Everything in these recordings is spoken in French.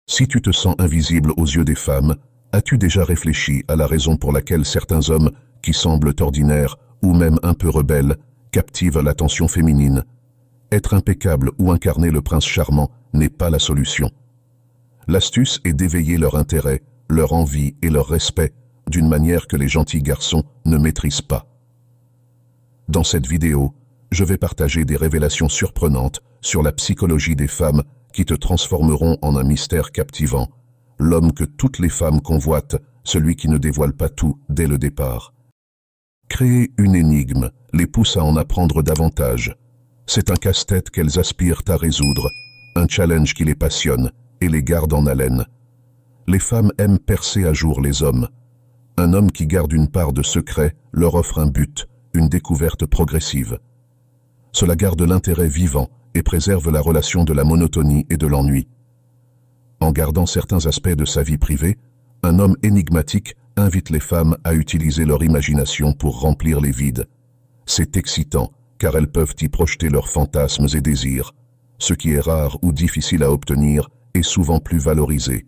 Si tu te sens invisible aux yeux des femmes, as-tu déjà réfléchi à la raison pour laquelle certains hommes, qui semblent ordinaires ou même un peu rebelles, captivent l'attention féminine? Être impeccable ou incarner le prince charmant n'est pas la solution. L'astuce est d'éveiller leur intérêt, leur envie et leur respect d'une manière que les gentils garçons ne maîtrisent pas. Dans cette vidéo, je vais partager des révélations surprenantes sur la psychologie des femmes qui te transformeront en un mystère captivant, l'homme que toutes les femmes convoitent, celui qui ne dévoile pas tout dès le départ. Créer une énigme les pousse à en apprendre davantage. C'est un casse-tête qu'elles aspirent à résoudre, un challenge qui les passionne et les garde en haleine. Les femmes aiment percer à jour les hommes. Un homme qui garde une part de secret leur offre un but, une découverte progressive. Cela garde l'intérêt vivant et préserve la relation de la monotonie et de l'ennui. En gardant certains aspects de sa vie privée, un homme énigmatique invite les femmes à utiliser leur imagination pour remplir les vides. C'est excitant, car elles peuvent y projeter leurs fantasmes et désirs. Ce qui est rare ou difficile à obtenir est souvent plus valorisé.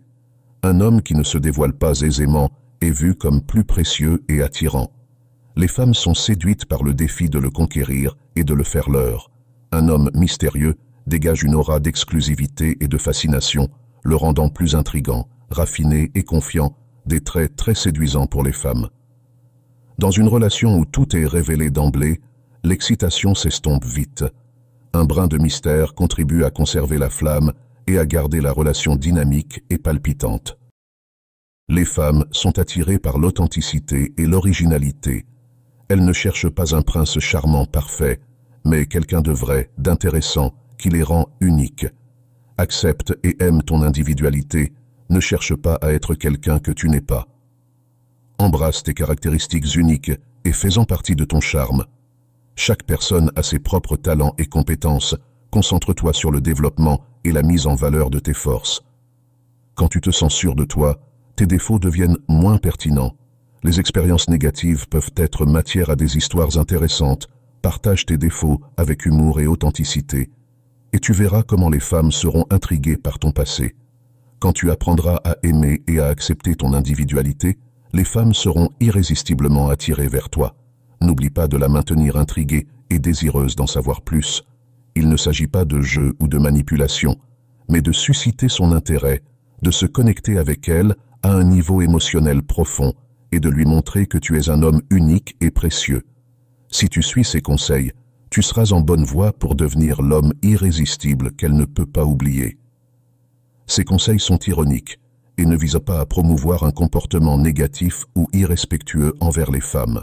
Un homme qui ne se dévoile pas aisément est vu comme plus précieux et attirant. Les femmes sont séduites par le défi de le conquérir et de le faire leur. Un homme mystérieux dégage une aura d'exclusivité et de fascination, le rendant plus intrigant, raffiné et confiant, des traits très séduisants pour les femmes. Dans une relation où tout est révélé d'emblée, l'excitation s'estompe vite. Un brin de mystère contribue à conserver la flamme et à garder la relation dynamique et palpitante. Les femmes sont attirées par l'authenticité et l'originalité. Elles ne cherchent pas un prince charmant parfait, mais quelqu'un de vrai, d'intéressant, qui les rend uniques. Accepte et aime ton individualité, ne cherche pas à être quelqu'un que tu n'es pas. Embrasse tes caractéristiques uniques et fais-en partie de ton charme. Chaque personne a ses propres talents et compétences, concentre-toi sur le développement et la mise en valeur de tes forces. Quand tu te sens sûr de toi, tes défauts deviennent moins pertinents. Les expériences négatives peuvent être matière à des histoires intéressantes. Partage tes défauts avec humour et authenticité, et tu verras comment les femmes seront intriguées par ton passé. Quand tu apprendras à aimer et à accepter ton individualité, les femmes seront irrésistiblement attirées vers toi. N'oublie pas de la maintenir intriguée et désireuse d'en savoir plus. Il ne s'agit pas de jeu ou de manipulation, mais de susciter son intérêt, de se connecter avec elle à un niveau émotionnel profond et de lui montrer que tu es un homme unique et précieux. Si tu suis ces conseils, tu seras en bonne voie pour devenir l'homme irrésistible qu'elle ne peut pas oublier. Ces conseils sont ironiques et ne visent pas à promouvoir un comportement négatif ou irrespectueux envers les femmes.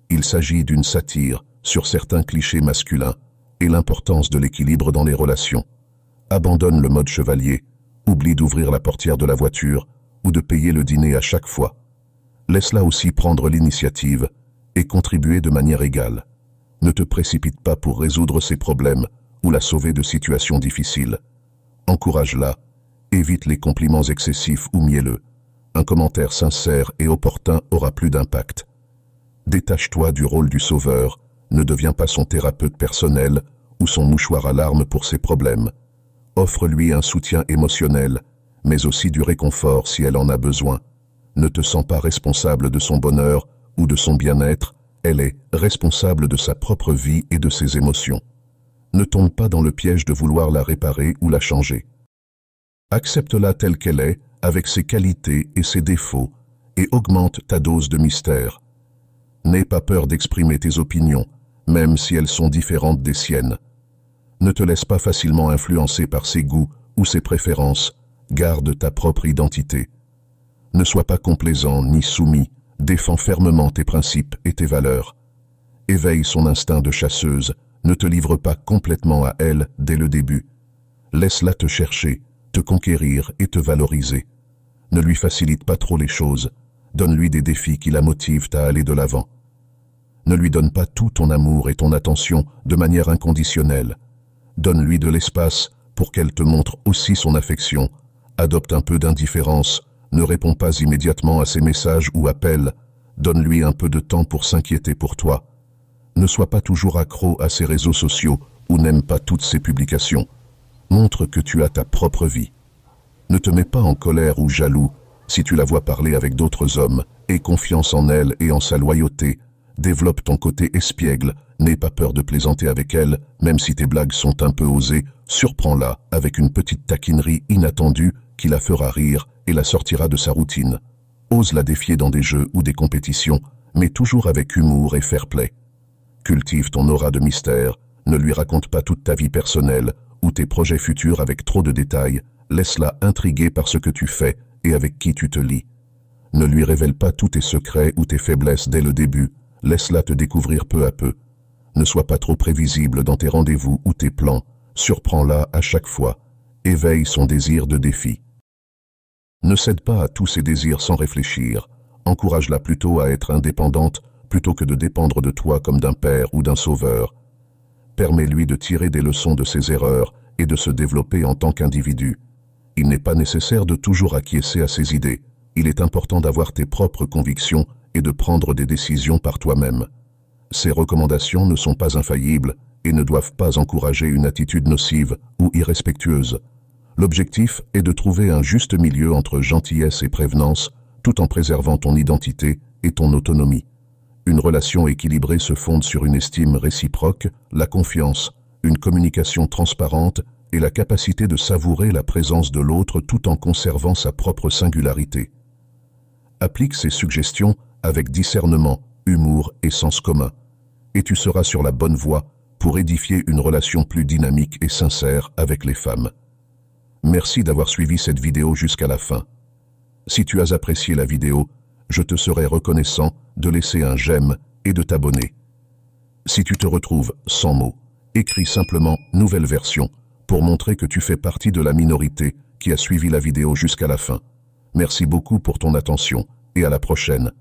Il s'agit d'une satire sur certains clichés masculins et l'importance de l'équilibre dans les relations. Abandonne le mode chevalier, oublie d'ouvrir la portière de la voiture ou de payer le dîner à chaque fois. Laisse-la aussi prendre l'initiative et contribuer de manière égale. Ne te précipite pas pour résoudre ses problèmes ou la sauver de situations difficiles. Encourage-la, évite les compliments excessifs ou mielleux. Un commentaire sincère et opportun aura plus d'impact. Détache-toi du rôle du sauveur, ne deviens pas son thérapeute personnel ou son mouchoir à larmes pour ses problèmes. Offre-lui un soutien émotionnel, mais aussi du réconfort si elle en a besoin. Ne te sens pas responsable de son bonheur ou de son bien-être, elle est responsable de sa propre vie et de ses émotions. Ne tombe pas dans le piège de vouloir la réparer ou la changer. Accepte-la telle qu'elle est, avec ses qualités et ses défauts, et augmente ta dose de mystère. N'aie pas peur d'exprimer tes opinions, même si elles sont différentes des siennes. Ne te laisse pas facilement influencer par ses goûts ou ses préférences, garde ta propre identité. Ne sois pas complaisant ni soumis, défends fermement tes principes et tes valeurs. Éveille son instinct de chasseuse, ne te livre pas complètement à elle dès le début. Laisse-la te chercher, te conquérir et te valoriser. Ne lui facilite pas trop les choses, donne-lui des défis qui la motivent à aller de l'avant. Ne lui donne pas tout ton amour et ton attention de manière inconditionnelle. Donne-lui de l'espace pour qu'elle te montre aussi son affection. Adopte un peu d'indifférence, ne réponds pas immédiatement à ses messages ou appels. Donne-lui un peu de temps pour s'inquiéter pour toi. Ne sois pas toujours accro à ses réseaux sociaux ou n'aime pas toutes ses publications. Montre que tu as ta propre vie. Ne te mets pas en colère ou jaloux si tu la vois parler avec d'autres hommes. Aie confiance en elle et en sa loyauté. Développe ton côté espiègle. N'aie pas peur de plaisanter avec elle, même si tes blagues sont un peu osées. Surprends-la avec une petite taquinerie inattendue qui la fera rire et la sortira de sa routine. Ose la défier dans des jeux ou des compétitions, mais toujours avec humour et fair-play. Cultive ton aura de mystère. Ne lui raconte pas toute ta vie personnelle ou tes projets futurs avec trop de détails. Laisse-la intriguer par ce que tu fais et avec qui tu te lis. Ne lui révèle pas tous tes secrets ou tes faiblesses dès le début. Laisse-la te découvrir peu à peu. Ne sois pas trop prévisible dans tes rendez-vous ou tes plans. Surprends-la à chaque fois. Éveille son désir de défi. Ne cède pas à tous ses désirs sans réfléchir. Encourage-la plutôt à être indépendante plutôt que de dépendre de toi comme d'un père ou d'un sauveur. Permets-lui de tirer des leçons de ses erreurs et de se développer en tant qu'individu. Il n'est pas nécessaire de toujours acquiescer à ses idées. Il est important d'avoir tes propres convictions et de prendre des décisions par toi-même. Ces recommandations ne sont pas infaillibles et ne doivent pas encourager une attitude nocive ou irrespectueuse. L'objectif est de trouver un juste milieu entre gentillesse et prévenance, tout en préservant ton identité et ton autonomie. Une relation équilibrée se fonde sur une estime réciproque, la confiance, une communication transparente et la capacité de savourer la présence de l'autre tout en conservant sa propre singularité. Applique ces suggestions avec discernement, humour et sens commun, et tu seras sur la bonne voie pour édifier une relation plus dynamique et sincère avec les femmes. Merci d'avoir suivi cette vidéo jusqu'à la fin. Si tu as apprécié la vidéo, je te serai reconnaissant de laisser un j'aime et de t'abonner. Si tu te retrouves sans mots, écris simplement « nouvelle version » pour montrer que tu fais partie de la minorité qui a suivi la vidéo jusqu'à la fin. Merci beaucoup pour ton attention et à la prochaine.